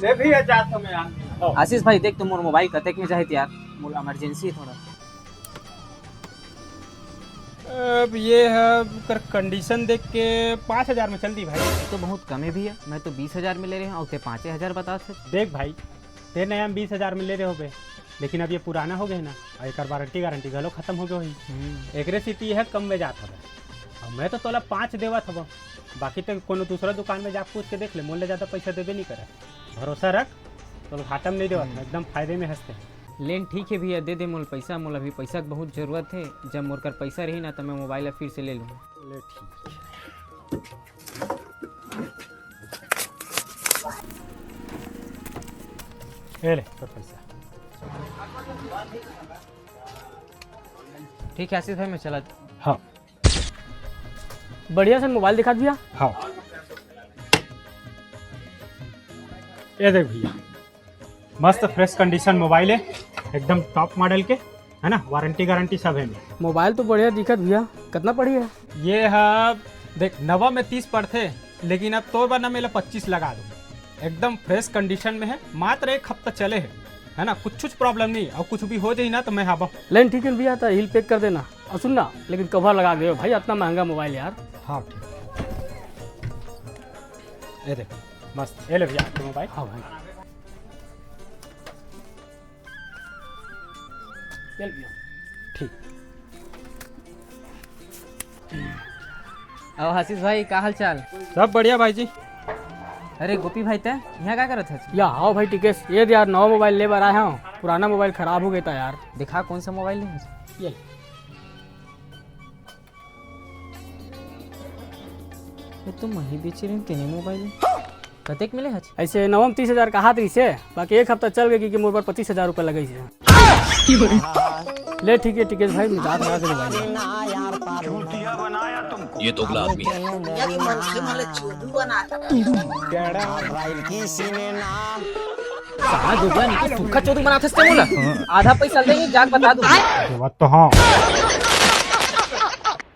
ले भी जात हमें यार। आशीष भाई देख तुम मोर मोबाइल कतेक में चाहे यार, मोर इमरजेंसी है थोड़ा। अब ये है कर कंडीशन देख के 5,000 में चल दी भाई। ये तो बहुत कम है भैया, मैं तो 20,000 में ले रहे हैं और 5,000 बता सकते। देख भाई ते नया में 20,000 में ले रहे हो बे, लेकिन अब ये पुराना हो गए ना, और एक वारंटी घलो खत्म हो गई। एकरे सिटी है कम में जात हवे, और मैं तो तोला 5 देवत हव। बाकी तो कोनो दूसरा दुकान में जा पूछ के देख ले, मोल ले ज़्यादा पैसा देवे नहीं करे। भरोसा रख, तो घाटा में नहीं देवत, एकदम फायदे में हंसते। लेन ठीक है भैया, दे दे मोल पैसा। मोल अभी पैसा की बहुत ज़रूरत है, जब मोर कर पैसा रही ना तो मैं मोबाइल फिर से ले लूँगा। ले ठीक है, ले तो पैसा। ठीक है आशीष भाई, मैं चला। हाँ बढ़िया से मोबाइल दिखा दिया। हाँ ये देख भैया, मस्त फ्रेश कंडीशन मोबाइल है, एकदम टॉप मॉडल के, है ना, वारंटी गारंटी सब है। मोबाइल तो बढ़िया दिखत भैया, कितना पड़ी है? ये है देख, नवा में 30 पर थे, लेकिन अब तो बार ना मेरा 25 लगा दो। एकदम फ्रेश कंडीशन में है, मात्र 1 हफ्ता चले है ना, कुछ प्रॉब्लम नहीं। और कुछ भी हो जाए ना तो मैं हवा। लेकिन ठीक है भैया, तो हिल पैक कर देना। और सुन ना, लेकिन कवर लगा दे भाई, इतना महंगा मोबाइल यार। हाँ ठीक, ये देख मस्त। ये ले भैया आपका मोबाइल। हाँ भाई चल भैया। ठीक। और आशीष भाई का हाल चाल? सब बढ़िया भाई जी। अरे गोपी भाई ते यहाँ क्या करत है? या हाँ भाई टिकेश, ये यार नवा मोबाइल ले आया हूँ, पुराना मोबाइल खराब हो गया था यार। दिखा कौन सा मोबाइल है? ये ये तो मही बेच रहे तेने मोबाइल कतेक मिले हज? ऐसे नवम 30,000 कहा थी से, बाकी 1 हफ्ता चल गए क्योंकि मोबाइल पर 25,000 रुपये लगे से। ले ठीक है टिकेश भाई, मजाक लगा के मोबाइल। ये दोगला आदमी है। साला दोगला नहीं तो सूखा चोरी बनाते थे मोला। आधा पैसा देंगे जाग बता दूं। ये बात तो हाँ।